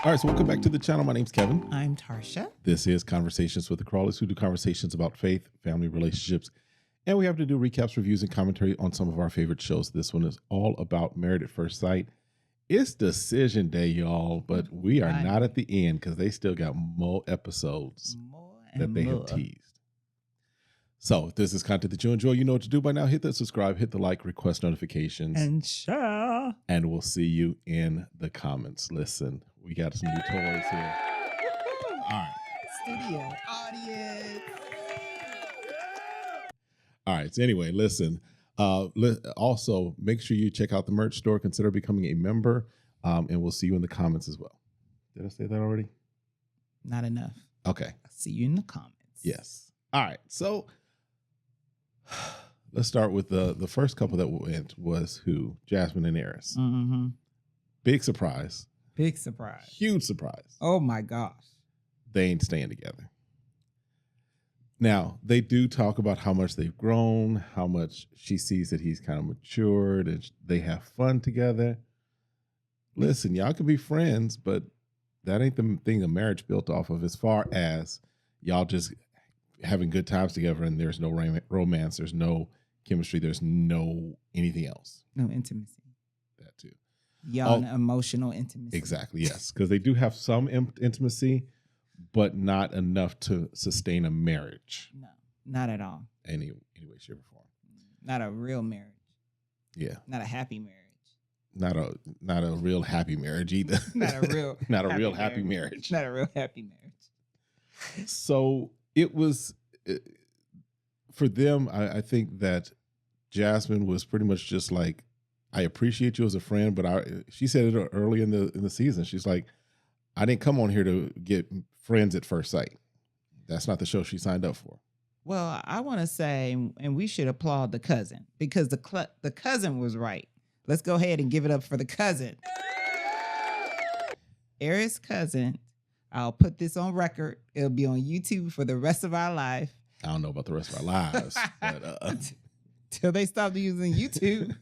All right, so welcome back to the channel. My name's Kevin. I'm Tarsha. This is Conversations with the Crawlers, who do conversations about faith, family, relationships, and we have to do recaps, reviews, and commentary on some of our favorite shows. This one is all about Married at First Sight. It's decision day, y'all, but we are not at the end because they still got more episodes that they have teased. So if this is content that you enjoy, you know what to do by now. Hit that subscribe, hit the like, request notifications, and share. And we'll see you in the comments. Listen, we got some new toys here. All right. Studio audience. All right. So anyway, listen. Also, make sure you check out the merch store. Consider becoming a member, and we'll see you in the comments as well. Did I say that already? Not enough. Okay. I'll see you in the comments. Yes. All right. So let's start with the first couple that went was who? Jasmine and Airris. Mm-hmm. Big surprise. Big surprise. Huge surprise. Oh my gosh. They ain't staying together. Now, they do talk about how much they've grown, how much she sees that he's kind of matured, and they have fun together. Listen, y'all can be friends, but that ain't the thing a marriage built off of, as far as y'all just having good times together and there's no romance, there's no chemistry, there's no anything else. No intimacy. That too. Young emotional intimacy. Exactly, yes. Because they do have some intimacy, but not enough to sustain a marriage. No, not at all. Any way, shape, or form. Not a real marriage. Yeah. Not a happy marriage. Not a real happy marriage either. Not a real happy marriage. Not a real happy marriage. So it was for them. I think that Jasmine was pretty much just like, I appreciate you as a friend, but she said it early in the season. She's like, I didn't come on here to get friends at first sight. That's not the show she signed up for. Well, I want to say, and we should applaud the cousin, because the cousin was right. Let's go ahead and give it up for the cousin. Airris' cousin. I'll put this on record. It'll be on YouTube for the rest of our life. I don't know about the rest of our lives, but till they stop using YouTube,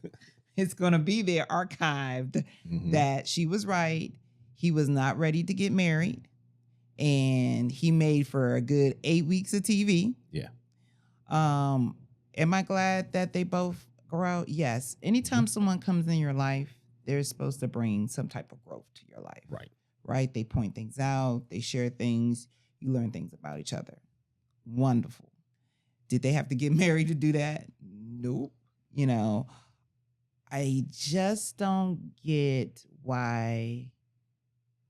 it's going to be there archived that she was right. He was not ready to get married, and he made for a good 8 weeks of TV. Yeah. Am I glad that they both grow out? Yes. Anytime someone comes in your life, they're supposed to bring some type of growth to your life. Right. Right? They point things out. They share things. You learn things about each other. Wonderful. Did they have to get married to do that? Nope. You know, I just don't get why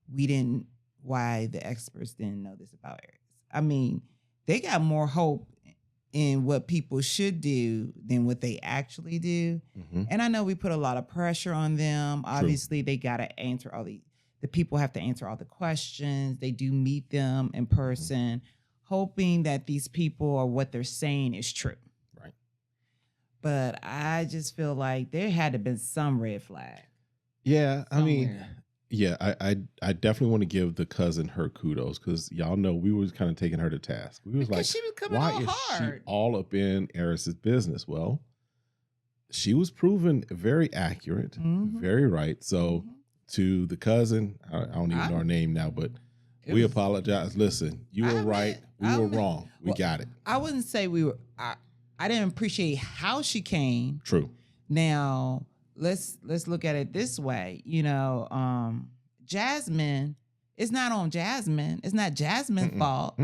the experts didn't know this about Airris. I mean, they got more hope in what people should do than what they actually do. Mm-hmm. And I know we put a lot of pressure on them. True. Obviously, they got to answer the people have to answer all the questions. They do meet them in person, hoping that these people or what they're saying is true. Right. But I just feel like there had to have been some red flag. Yeah, somewhere. I mean, yeah, I definitely want to give the cousin her kudos, because y'all know we was kind of taking her to task. We was because like, she was coming why all is hard. She all up in Airris's business? Well, she was proven very accurate, very right. So to the cousin, I don't even know her name now, but we apologize. Listen, you were right. We were wrong. We got it. I wouldn't say we were. I didn't appreciate how she came. True. Now let's look at it this way. You know, Jasmine. It's not on Jasmine. It's not Jasmine's fault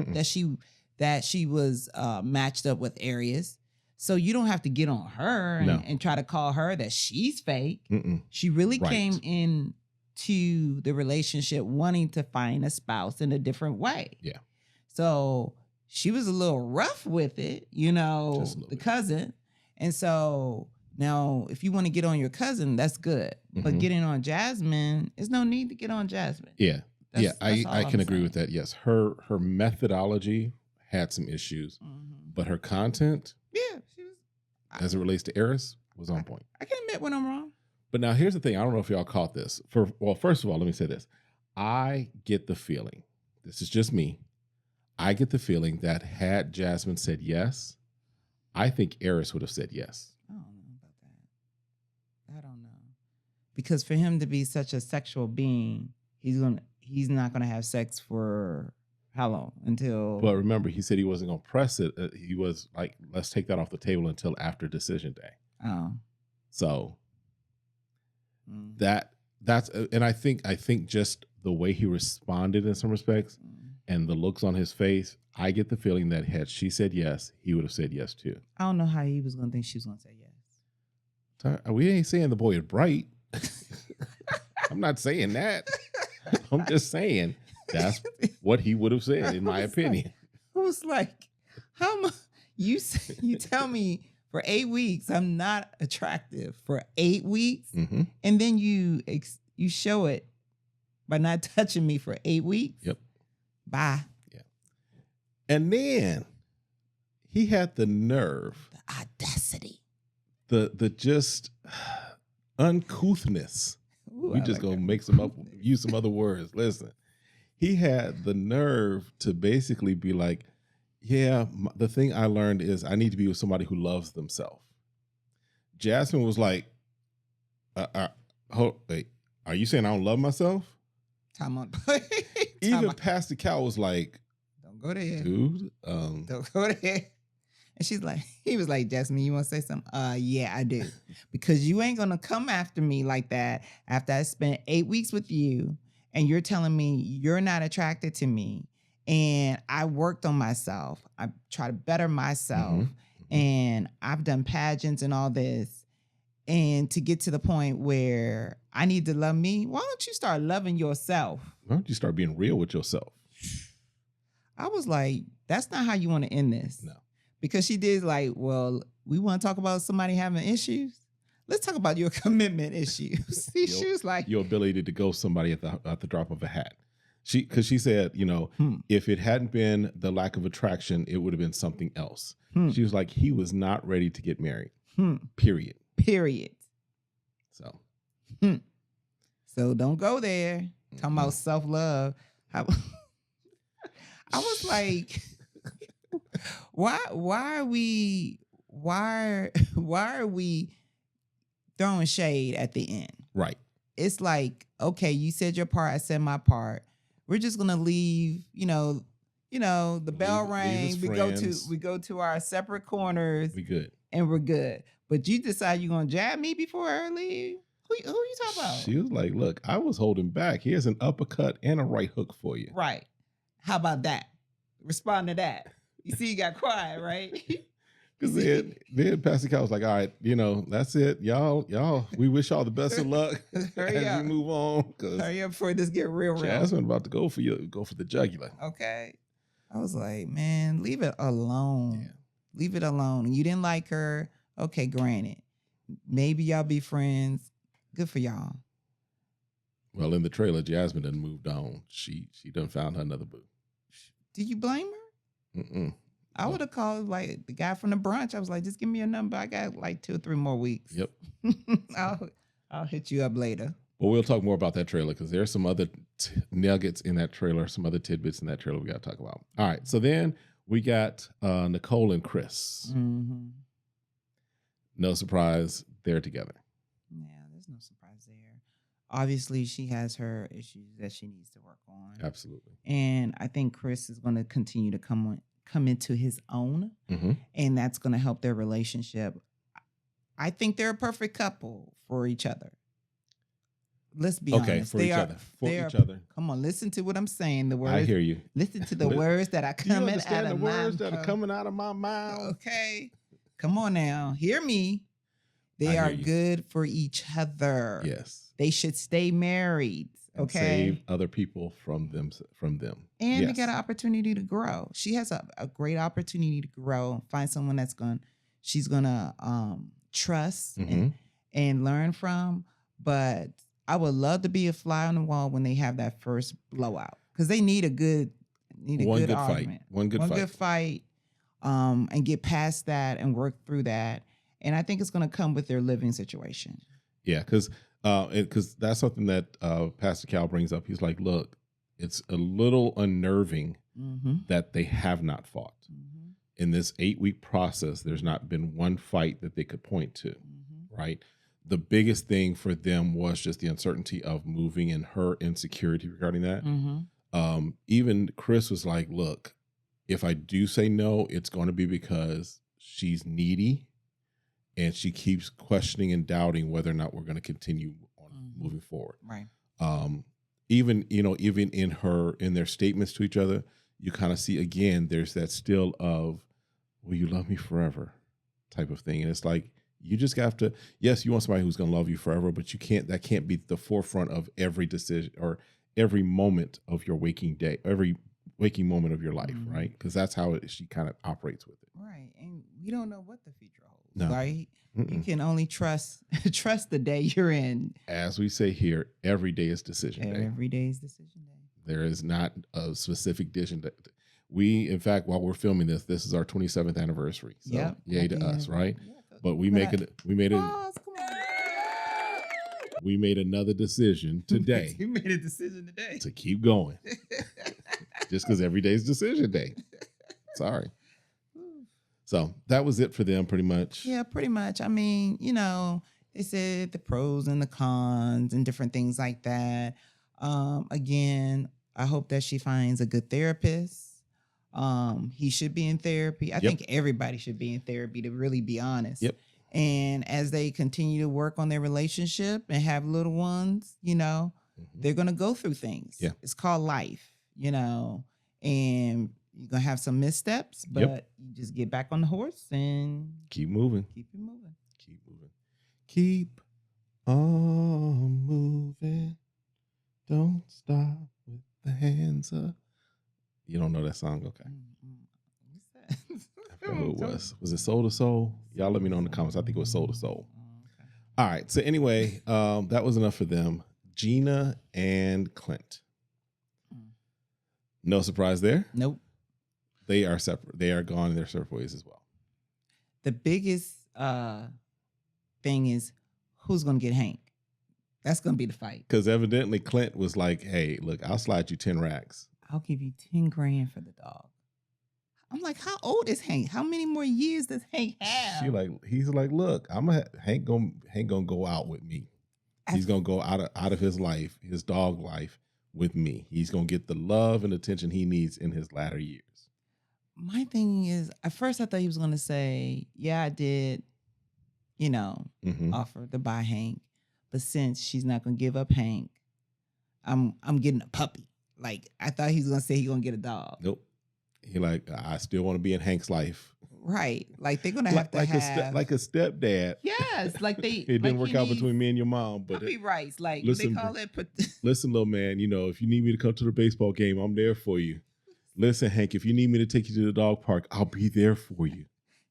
that she was matched up with Airris. So you don't have to get on her and try to call her that she's fake. She really came in to the relationship wanting to find a spouse in a different way. Yeah. So she was a little rough with it, you know, the cousin. And so now if you want to get on your cousin, that's good. But getting on Jasmine, there's no need to get on Jasmine. Yeah. That's I can agree with that. Yes. Her methodology had some issues, but her content, she was, as it relates to Airris, was on point. I can admit when I'm wrong. But now here's the thing. I don't know if y'all caught this. First of all, let me say this. I get the feeling, this is just me, I get the feeling that had Jasmine said yes, I think Airris would have said yes. I don't know about that. I don't know. Because for him to be such a sexual being, he's not going to have sex for how long? Until. But remember, he said he wasn't going to press it. He was like, let's take that off the table until after decision day. Oh. So that's and I think just the way he responded in some respects and the looks on his face, I get the feeling that had she said yes, he would have said yes too. I don't know how he was going to think she was going to say yes. We ain't saying the boy is bright. I'm not saying that. I'm just saying that's what he would have said, in my opinion. I was like, how much you tell me for 8 weeks I'm not attractive for 8 weeks, and then you show it by not touching me for 8 weeks. Yep. Bye. Yeah. And then he had the nerve, the audacity, the just uncouthness. Ooh, we just gonna make some up, use some other words. Listen, he had the nerve to basically be like, yeah, the thing I learned is I need to be with somebody who loves themselves. Jasmine was like, wait, are you saying I don't love myself? Time on. Even Pastor Cal was like, don't go there, dude. Don't go there. And he was like, Jasmine, you want to say something? Yeah, I do. Because you ain't going to come after me like that after I spent 8 weeks with you and you're telling me you're not attracted to me. And I worked on myself. I try to better myself. And I've done pageants and all this. And to get to the point where I need to love me, why don't you start loving yourself? Why don't you start being real with yourself? I was like, that's not how you want to end this. No. Because she did like, well, we want to talk about somebody having issues. Let's talk about your commitment issues. She was like, your ability to ghost somebody at the drop of a hat. Because she said, if it hadn't been the lack of attraction, it would have been something else. She was like, he was not ready to get married. Period. So don't go there. Talking about self-love. I was like, why are we throwing shade at the end? Right. It's like, okay, you said your part, I said my part. We're just gonna leave, the bell rang. We go to our separate corners. We good. And we're good. But you decide you're gonna jab me before I leave. Who you talking about? She was like, look, I was holding back. Here's an uppercut and a right hook for you. Right. How about that? Respond to that. You see, you got quiet, right? Because then Pastor Cal was like, all right, that's it. Y'all, we wish y'all the best of luck Hurry as up. you move on. Hurry up before this get real. Jasmine about to go for the jugular. Okay. I was like, man, leave it alone. Yeah. Leave it alone. You didn't like her. Okay, granted. Maybe y'all be friends. Good for y'all. Well, in the trailer, Jasmine done moved on. She done found her another boo. Do you blame her? I would have called like the guy from the brunch. I was like, just give me a number. I got like 2 or 3 more weeks. Yep. I'll hit you up later. Well, we'll talk more about that trailer because there's some other nuggets in that trailer, some other tidbits in that trailer we got to talk about. All right. So then we got Nicole and Chris. No surprise, they're together. Yeah, there's no surprise there. Obviously, she has her issues that she needs to work on. Absolutely. And I think Chris is going to continue to come into his own, and that's going to help their relationship. I think they're a perfect couple for each other. Let's be honest. For each other. Come on, listen to what I'm saying. The words. I hear you. Listen to the words that are coming out of my mouth. The words that are coming out of my mouth. Okay. Come on now. Hear me. They are good for each other. Yes. They should stay married. And okay. Save other people from them. And they get an opportunity to grow. She has a great opportunity to grow. Find someone she's gonna trust and learn from. But I would love to be a fly on the wall when they have that first blowout. Because they need a good argument. One good fight. And get past that and work through that. And I think it's going to come with their living situation. Yeah, because that's something that Pastor Cal brings up. He's like, look, it's a little unnerving that they have not fought. In this 8-week process, there's not been one fight that they could point to, right? the biggest thing for them was just the uncertainty of moving and her insecurity regarding that. Even Chris was like, look, if I do say no, it's going to be because she's needy and she keeps questioning and doubting whether or not we're going to continue on moving forward. Right. Even in their statements to each other, you kind of see, again, there's that still of, will you love me forever type of thing. And it's like, you just have to, yes, you want somebody who's going to love you forever, but that can't be the forefront of every decision or every moment of your waking day, every waking moment of your life, right? Because that's how she kind of operates with it. Right. And we don't know what the future holds, No. right? You can only trust the day you're in. As we say here, every day is decision day. Every day is decision day. There is not a specific decision that we, in fact, while we're filming this is our 27th anniversary. So yay to us, right? Yeah, but we made another decision today. We made a decision today to keep going. Just because every day is decision day. Sorry. So that was it for them pretty much. Yeah, pretty much. I mean, they said the pros and the cons and different things like that. Again, I hope that she finds a good therapist. He should be in therapy. I think everybody should be in therapy, to really be honest. Yep. And as they continue to work on their relationship and have little ones, they're going to go through things. Yeah. It's called life, and you're going to have some missteps, but you just get back on the horse and keep moving. Keep it moving. Keep moving. Keep on moving. Don't stop with the hands up. You don't know that song? Okay. What's that? I forgot who it was. Was it Soul to Soul? Y'all let me know in the comments. I think it was Soul to Soul. Okay. All right. So anyway, that was enough for them. Gina and Clint. No surprise there. Nope. They are separate. They are gone in their separate ways as well. The biggest thing is who's going to get Hank. That's going to be the fight. Because evidently Clint was like, hey, look, I'll slide you 10 racks. I'll give you 10 grand for the dog. I'm like, how old is Hank? How many more years does Hank have? He's like, look, Hank gonna go out with me. He's gonna go out of his life, his dog life, with me. He's gonna get the love and attention he needs in his latter years. My thing is, at first I thought he was gonna say, yeah, I did, offer to buy Hank, but since she's not gonna give up Hank, I'm getting a puppy. Like, I thought he was gonna say he's gonna get a dog. Nope. He like, I still want to be in Hank's life. Right. Like, they're gonna have to have like a stepdad. Yes. Like they it didn't work out between me and your mom. But puppy rights. Like, listen, they call it listen, little man, if you need me to come to the baseball game, I'm there for you. Listen, Hank, if you need me to take you to the dog park, I'll be there for you.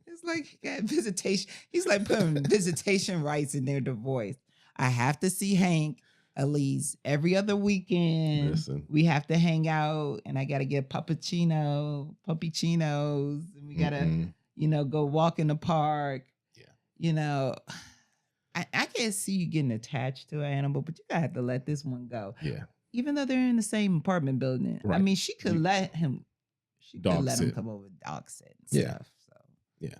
It's like he got visitation. He's like putting visitation rights in their divorce. I have to see Hank at least every other weekend. Listen. We have to hang out, and I got to get puppy-chinos, and we got to, go walk in the park. Yeah. I can't see you getting attached to an animal, but you have to let this one go. Yeah. Even though they're in the same apartment building. Right. I mean, she could let him. She could let him come over dog sit and stuff. So. Yeah.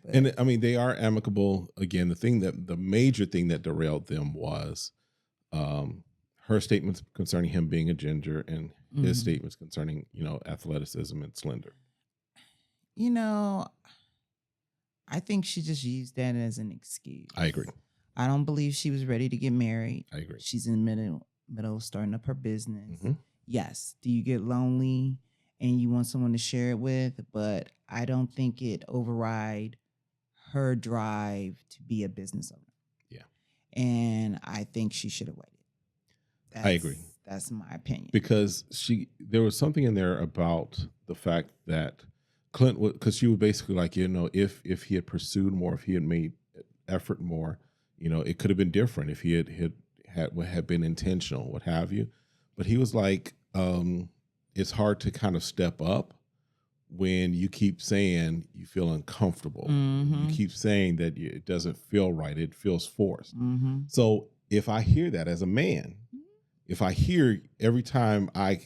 But, and I mean, they are amicable. Again, the major thing that derailed them was her statements concerning him being a ginger and his statements concerning, athleticism and slender. I think she just used that as an excuse. I agree. I don't believe she was ready to get married. I agree. She's in the middle of starting up her business. Mm-hmm. Yes. Do you get lonely and you want someone to share it with? But I don't think it override her drive to be a business owner. Yeah. And I think she should have waited. I agree. That's my opinion. Because there was something in there about the fact that Clint, because she was basically like, if he had pursued more, if he had made effort more, it could have been different if he had been intentional, what have you. But he was like, it's hard to kind of step up when you keep saying you feel uncomfortable. Mm-hmm. You keep saying that it doesn't feel right. It feels forced. Mm-hmm. So if I hear that as a man, if I hear every time I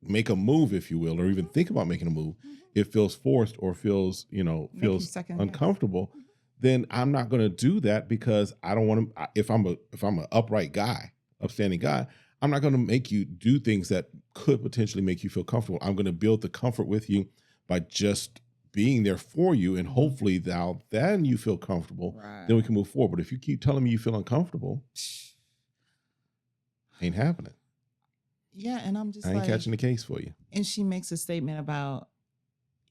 make a move, if you will, or even think about making a move, it feels forced or feels uncomfortable, then I'm not going to do that because I don't want to. If I'm an upright guy, upstanding guy, I'm not going to make you do things that could potentially make you feel comfortable. I'm going to build the comfort with you by just being there for you, and hopefully then you feel comfortable. Right. Then we can move forward. But if you keep telling me you feel uncomfortable, ain't happening. Yeah, and I'm just I ain't catching the case for you. And she makes a statement about,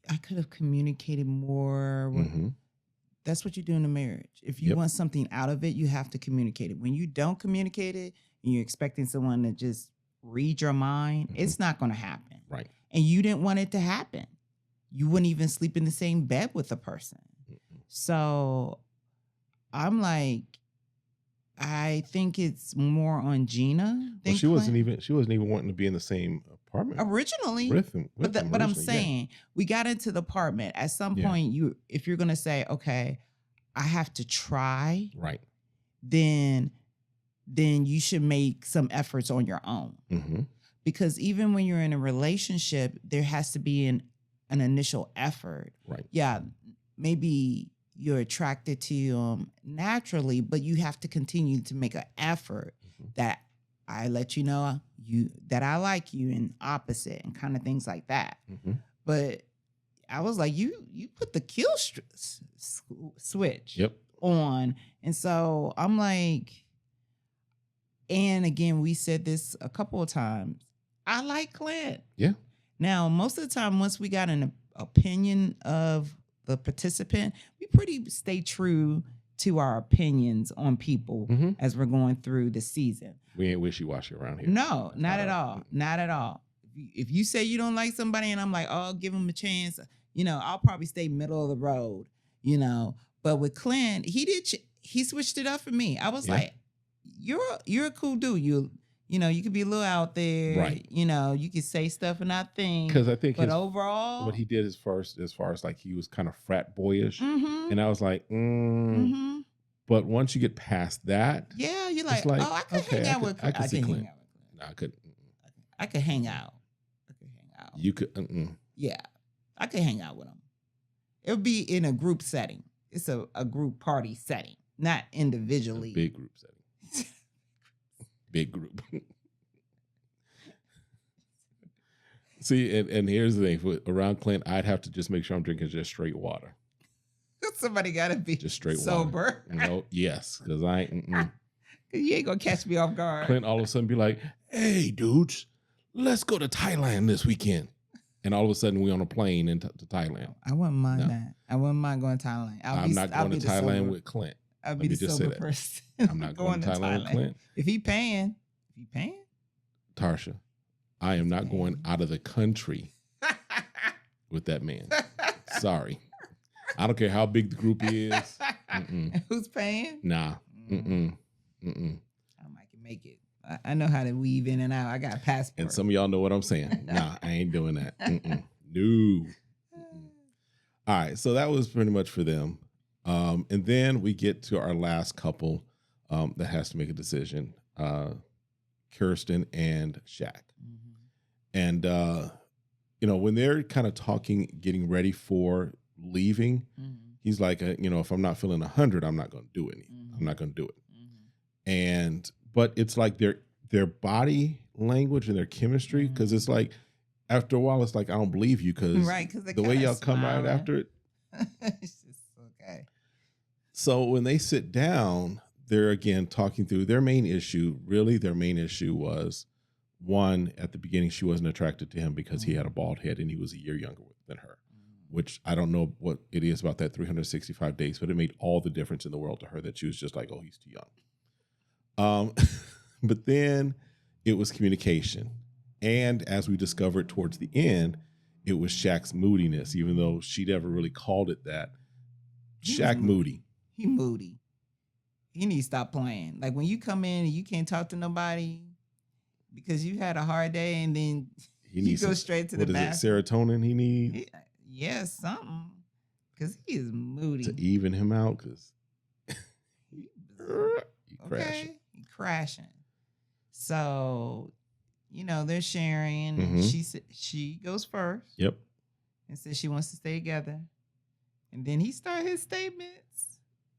I could have communicated more. That's what you do in a marriage. If you want something out of it, you have to communicate it. When you don't communicate it and you're expecting someone to just read your mind, it's not going to happen. Right. And you didn't want it to happen. You wouldn't even sleep in the same bed with a person. So I'm like, I think it's more on Gina than she wasn't even wanting to be in the same apartment originally with him. But I'm saying we got into the apartment. At some point, if you're gonna say, okay, I have to try, right, then you should make some efforts on your own. Because even when you're in a relationship, there has to be an initial effort. Right. Yeah, maybe you're attracted to naturally, but you have to continue to make an effort that I let you know that I like you and opposite and kind of things like that. But I was like, you put the kill switch on. And so I'm like, and again, we said this a couple of times. I like Clint. Yeah. Now, most of the time, once we got an opinion of the participant, we pretty stay true to our opinions on people as we're going through the season. We ain't wishy-washy around here. No, not at all. Not at all. If you say you don't like somebody and I'm like, oh, give them a chance, I'll probably stay middle of the road, But with Clint, he switched it up for me. I was like, you're a cool dude. You could be a little out there, right? You could say stuff and not think. Because I think, but overall, what he did as far as like he was kind of frat boyish, and I was like, But once you get past that, you're like, oh, I could hang out with Clint. I could see Clint. No, I couldn't. I could hang out. You could. Yeah, I could hang out with him. It would be in a group setting. It's a group party setting, not individually. A big group setting. Big group. See, and here's the thing. around Clint, I'd have to just make sure I'm drinking just straight water. Somebody got to be just straight sober. Water. Yes, because I ain't. You ain't going to catch me off guard. Clint all of a sudden be like, hey, dudes, let's go to Thailand this weekend. And all of a sudden we on a plane to Thailand. I wouldn't mind that. I wouldn't mind going to Thailand. I'm not going to Thailand with Clint. I'll be the sober person. I'm not going to Thailand with Clint. If he paying. Tarsha, I am not going out of the country with that man. Sorry. I don't care how big the group is. Who's paying? Nah. I might can make it. I know how to weave in and out. I got a passport. And some of y'all know what I'm saying. Nah, I ain't doing that. No. All right. So that was pretty much for them. And then we get to our last couple that has to make a decision, Kirsten and Shaq. And, when they're kind of talking, getting ready for leaving, he's like, if I'm not feeling 100, I'm not going to do it. I'm not going to do it. But it's like their body language and their chemistry, because it's like, after a while, it's like, I don't believe you, because the way y'all come out after it. It's just okay. So when they sit down, they're again talking through their main issue. Really, their main issue was, one, at the beginning, she wasn't attracted to him because he had a bald head and he was a year younger than her, which I don't know what it is about that 365 days, but it made all the difference in the world to her that she was just like, oh, he's too young. But then it was communication. And as we discovered towards the end, it was Shaq's moodiness, even though she never really called it that. Shaq moody. He moody. He needs to stop playing. Like when you come in and you can't talk to nobody because you had a hard day, and then you go straight to the bathroom. What is it, serotonin he needs? Yeah, something. Because he is moody. To even him out, because he crashing. He crashing. So, they're sharing. And she goes first. Yep. And says she wants to stay together. And then he started his statements.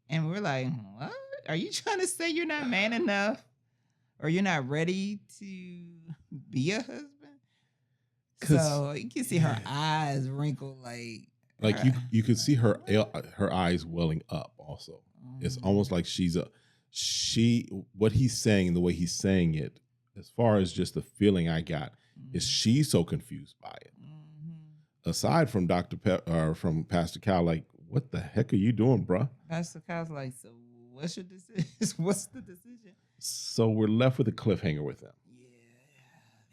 And we're like, what? Are you trying to say you're not man enough? Or you're not ready to be a husband? So you can see her eyes wrinkle like you could see her eyes welling up also. It's almost like what he's saying, the way he's saying it, as far as just the feeling I got, is she's so confused by it. Aside from from Pastor Cal, like, what the heck are you doing, bruh? Pastor Cal's like, so what's your decision? What's the decision? So we're left with a cliffhanger with them. Yeah,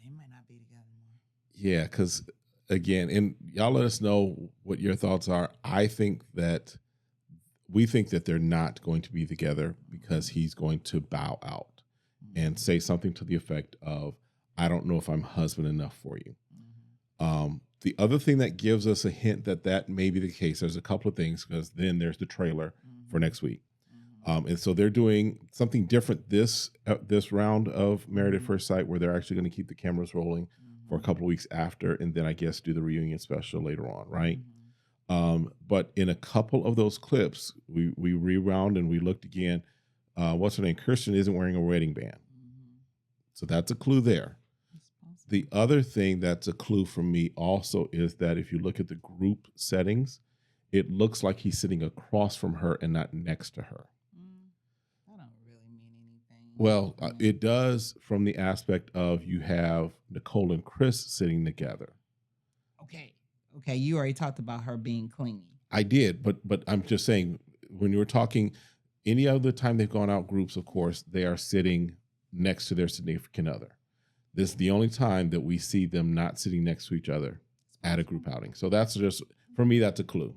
they might not be together anymore. Yeah, because again, and y'all let us know what your thoughts are. We think that they're not going to be together because he's going to bow out and say something to the effect of, I don't know if I'm husband enough for you. The other thing that gives us a hint that may be the case, there's a couple of things, because then there's the trailer for next week. And so they're doing something different this round of Married at First Sight, where they're actually going to keep the cameras rolling for a couple of weeks after, and then I guess do the reunion special later on, right? But in a couple of those clips, we rewound and we looked again. What's her name? Kirsten isn't wearing a wedding band. So that's a clue there. The other thing that's a clue for me also is that if you look at the group settings, it looks like he's sitting across from her and not next to her. That don't really mean anything. Well, it does from the aspect of you have Nicole and Chris sitting together. Okay, you already talked about her being clingy. I did, but I'm just saying, when you were talking, any other time they've gone out groups, of course, they are sitting next to their significant other. This is the only time that we see them not sitting next to each other at a group outing. So that's just, for me, that's a clue.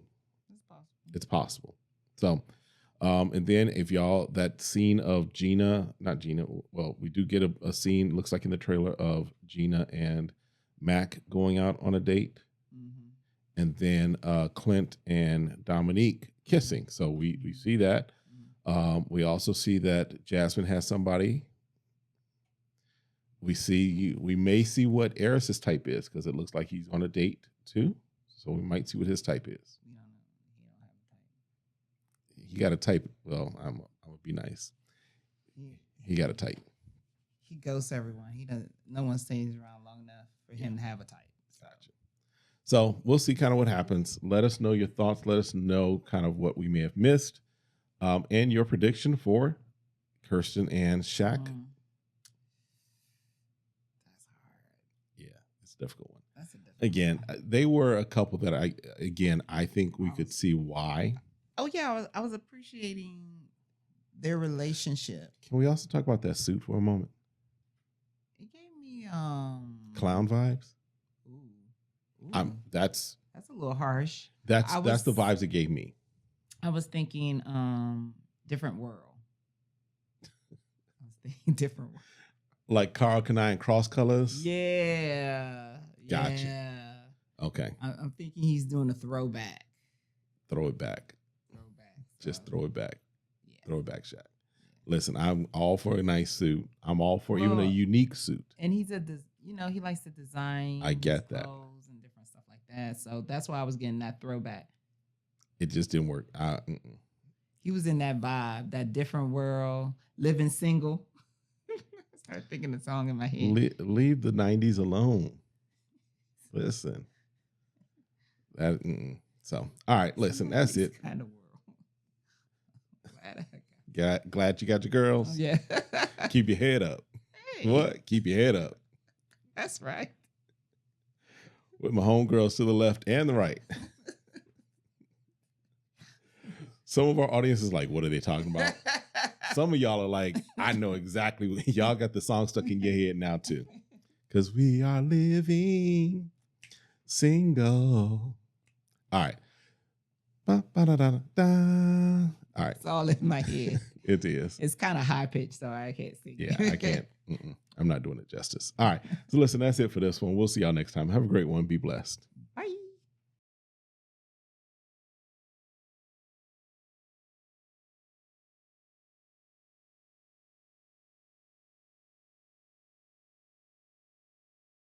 It's possible. So, and then if y'all, that scene of we do get a scene, looks like in the trailer, of Gina and Mac going out on a date. And then Clint and Dominique kissing. So we see that. We also see that Jasmine has somebody. We may see what Airris's type is, because it looks like he's on a date too. So we might see what his type is. We don't know. He got a type. Well, I'm gonna be nice. He got a type. He ghosts everyone. He doesn't. No one stays around long enough for him to have a type. Gotcha. So we'll see kind of what happens. Let us know your thoughts. Let us know kind of what we may have missed, and your prediction for Kirsten and Shaq. Difficult one. That's a difficult one. They were a couple that I think we could see why. Oh yeah, I was appreciating their relationship. Can we also talk about that suit for a moment? It gave me clown vibes. Ooh. That's a little harsh. That's the vibes it gave me. I was thinking different world. Different world. Like Carl Kanai and Cross Colors? Yeah. Gotcha. Yeah. Okay. I'm thinking he's doing a throwback. Throw it back. Just throw it back. Yeah. Throw it back, Shaq. Yeah. Listen, I'm all for a nice suit. I'm all for even a unique suit. And he's he likes to design. I get that. Clothes and different stuff like that. So that's why I was getting that throwback. It just didn't work. He was in that vibe, that different world, living single. Start thinking the song in my head. Leave the 90s alone. Listen. So, all right, listen, that's it. Kind of world. Glad you got your girls. Yeah. Keep your head up. Hey. What? Keep your head up. That's right. With my homegirls to the left and the right. Some of our audience is like, what are they talking about? Some of y'all are like, I know exactly what y'all got the song stuck in your head now too. Because we are living single. All right. All right. It's all in my head. It is. It's kind of high pitched, so I can't sing. Yeah, I can't. I'm not doing it justice. All right. So listen, that's it for this one. We'll see y'all next time. Have a great one. Be blessed.